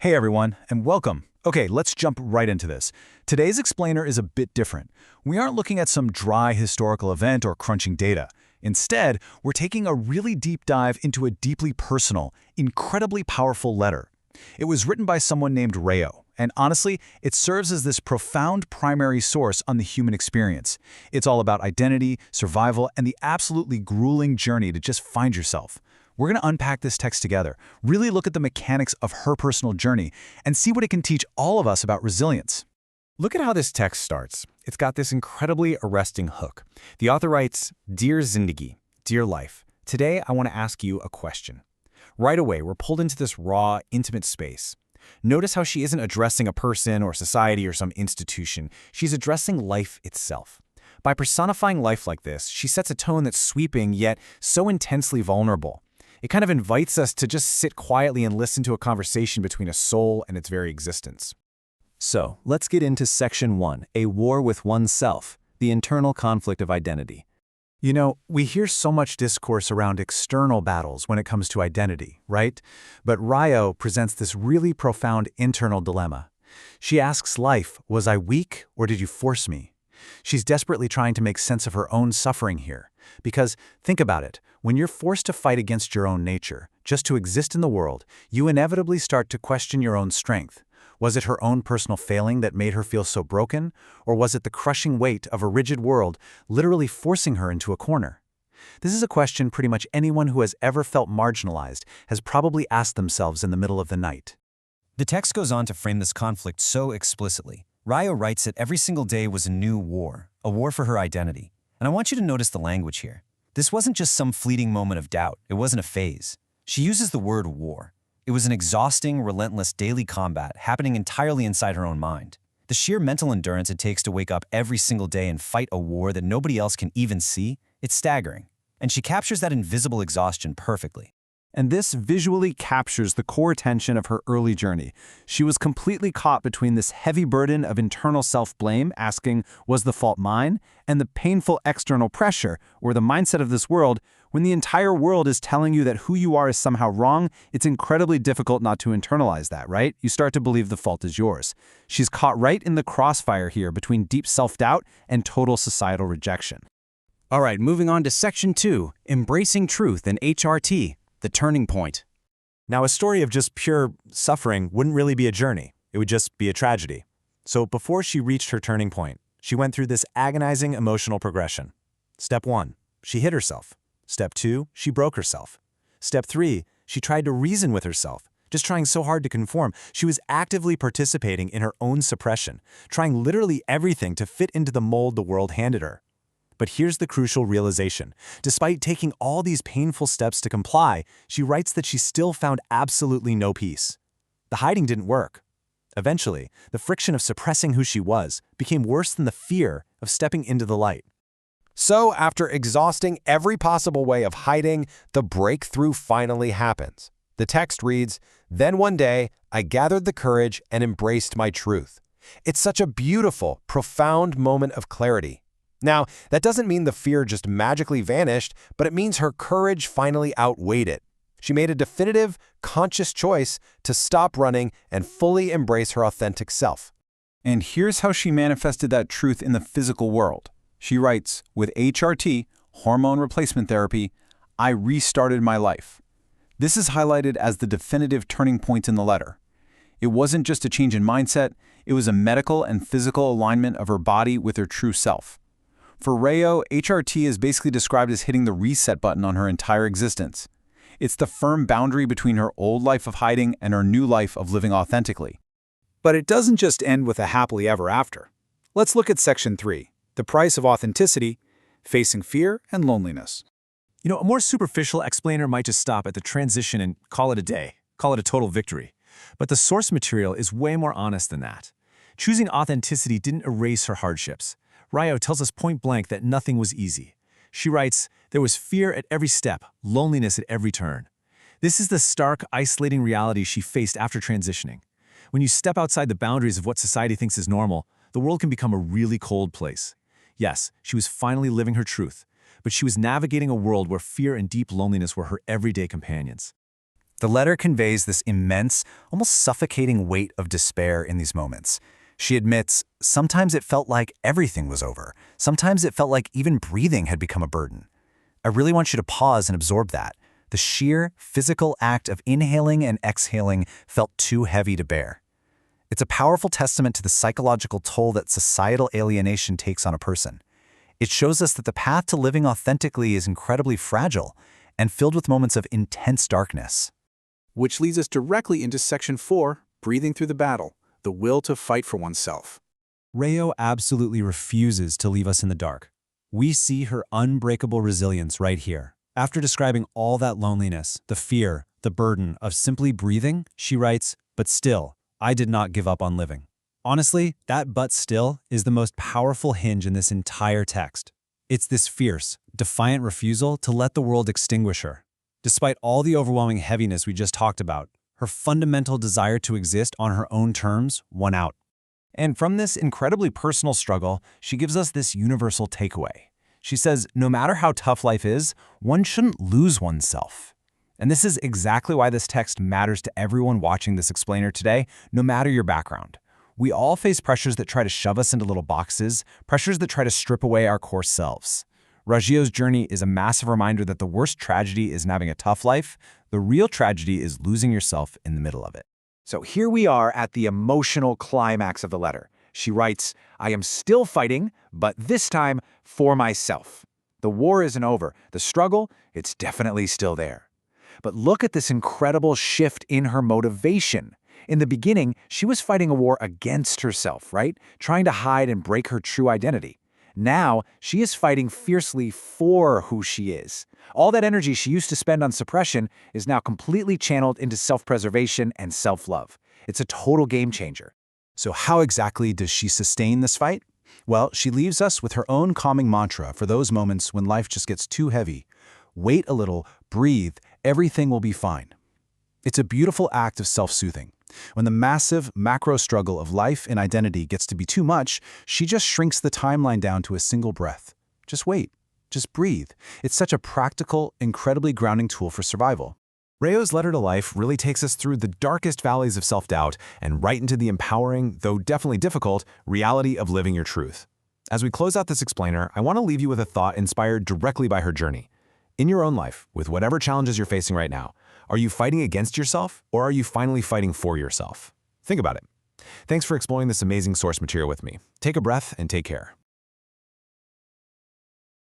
Hey everyone, and welcome. Okay, let's jump right into this. Today's explainer is a bit different. We aren't looking at some dry historical event or crunching data. Instead, we're taking a really deep dive into a deeply personal, incredibly powerful letter. It was written by someone named Rayo, and honestly, it serves as this profound primary source on the human experience. It's all about identity, survival, and the absolutely grueling journey to just find yourself. We're going to unpack this text together, really look at the mechanics of her personal journey, and see what it can teach all of us about resilience. Look at how this text starts. It's got this incredibly arresting hook. The author writes, "Dear zindagi, dear life, today I want to ask you a question." Right away, we're pulled into this raw, intimate space. Notice how she isn't addressing a person or society or some institution. She's addressing life itself. By personifying life like this, she sets a tone that's sweeping yet so intensely vulnerable. It kind of invites us to just sit quietly and listen to a conversation between a soul and its very existence. So, let's get into Section 1, A War with Oneself, the Internal Conflict of Identity. You know, we hear so much discourse around external battles when it comes to identity, right? But Rayo presents this really profound internal dilemma. She asks life, was I weak or did you force me? She's desperately trying to make sense of her own suffering here. Because, think about it, when you're forced to fight against your own nature, just to exist in the world, you inevitably start to question your own strength. Was it her own personal failing that made her feel so broken? Or was it the crushing weight of a rigid world literally forcing her into a corner? This is a question pretty much anyone who has ever felt marginalized has probably asked themselves in the middle of the night. The text goes on to frame this conflict so explicitly. Rayo writes that every single day was a new war, a war for her identity. And I want you to notice the language here. This wasn't just some fleeting moment of doubt. It wasn't a phase. She uses the word war. It was an exhausting, relentless daily combat happening entirely inside her own mind. The sheer mental endurance it takes to wake up every single day and fight a war that nobody else can even see, it's staggering. And she captures that invisible exhaustion perfectly. And this visually captures the core tension of her early journey. She was completely caught between this heavy burden of internal self-blame, asking, was the fault mine? And the painful external pressure, or the mindset of this world, when the entire world is telling you that who you are is somehow wrong, it's incredibly difficult not to internalize that, right? You start to believe the fault is yours. She's caught right in the crossfire here between deep self-doubt and total societal rejection. All right, moving on to Section 2, Embracing Truth and HRT. The turning point. Now, a story of just pure suffering wouldn't really be a journey. It would just be a tragedy. So before she reached her turning point, she went through this agonizing emotional progression. Step 1, she hit herself. Step 2, she broke herself. Step 3, she tried to reason with herself, just trying so hard to conform. She was actively participating in her own suppression, trying literally everything to fit into the mold the world handed her. But here's the crucial realization. Despite taking all these painful steps to comply, she writes that she still found absolutely no peace. The hiding didn't work. Eventually, the friction of suppressing who she was became worse than the fear of stepping into the light. So, after exhausting every possible way of hiding, the breakthrough finally happens. The text reads, "Then one day, I gathered the courage and embraced my truth." It's such a beautiful, profound moment of clarity. Now, that doesn't mean the fear just magically vanished, but it means her courage finally outweighed it. She made a definitive, conscious choice to stop running and fully embrace her authentic self. And here's how she manifested that truth in the physical world. She writes, with HRT, hormone replacement therapy, I restarted my life. This is highlighted as the definitive turning point in the letter. It wasn't just a change in mindset, it was a medical and physical alignment of her body with her true self. For Rayo, HRT is basically described as hitting the reset button on her entire existence. It's the firm boundary between her old life of hiding and her new life of living authentically. But it doesn't just end with a happily ever after. Let's look at Section 3, the price of authenticity, facing fear and loneliness. You know, a more superficial explainer might just stop at the transition and call it a day, call it a total victory. But the source material is way more honest than that. Choosing authenticity didn't erase her hardships. Rayo tells us point blank that nothing was easy. She writes, there was fear at every step, loneliness at every turn. This is the stark, isolating reality she faced after transitioning. When you step outside the boundaries of what society thinks is normal, the world can become a really cold place. Yes, she was finally living her truth, but she was navigating a world where fear and deep loneliness were her everyday companions. The letter conveys this immense, almost suffocating weight of despair in these moments. She admits, sometimes it felt like everything was over. Sometimes it felt like even breathing had become a burden. I really want you to pause and absorb that. The sheer physical act of inhaling and exhaling felt too heavy to bear. It's a powerful testament to the psychological toll that societal alienation takes on a person. It shows us that the path to living authentically is incredibly fragile and filled with moments of intense darkness. Which leads us directly into Section 4, Breathing Through the Battle, the will to fight for oneself. Rayo absolutely refuses to leave us in the dark. We see her unbreakable resilience right here. After describing all that loneliness, the fear, the burden of simply breathing, she writes, "But still, I did not give up on living." Honestly, that "but still" is the most powerful hinge in this entire text. It's this fierce, defiant refusal to let the world extinguish her. Despite all the overwhelming heaviness we just talked about, her fundamental desire to exist on her own terms won out. And from this incredibly personal struggle, she gives us this universal takeaway. She says, no matter how tough life is, one shouldn't lose oneself. And this is exactly why this text matters to everyone watching this explainer today, no matter your background. We all face pressures that try to shove us into little boxes, pressures that try to strip away our core selves. Rajio's journey is a massive reminder that the worst tragedy isn't having a tough life. The real tragedy is losing yourself in the middle of it. So here we are at the emotional climax of the letter. She writes, "I am still fighting, but this time for myself. The war isn't over. The struggle, it's definitely still there." But look at this incredible shift in her motivation. In the beginning, she was fighting a war against herself, right? Trying to hide and break her true identity. Now, she is fighting fiercely for who she is. All that energy she used to spend on suppression is now completely channeled into self-preservation and self-love. It's a total game changer. So how exactly does she sustain this fight? Well, she leaves us with her own calming mantra for those moments when life just gets too heavy. Wait a little, breathe, everything will be fine. It's a beautiful act of self-soothing. When the massive, macro struggle of life and identity gets to be too much, she just shrinks the timeline down to a single breath. Just wait. Just breathe. It's such a practical, incredibly grounding tool for survival. Rayo's letter to life really takes us through the darkest valleys of self-doubt and right into the empowering, though definitely difficult, reality of living your truth. As we close out this explainer, I want to leave you with a thought inspired directly by her journey. In your own life, with whatever challenges you're facing right now, are you fighting against yourself, or are you finally fighting for yourself? Think about it. Thanks for exploring this amazing source material with me. Take a breath and take care.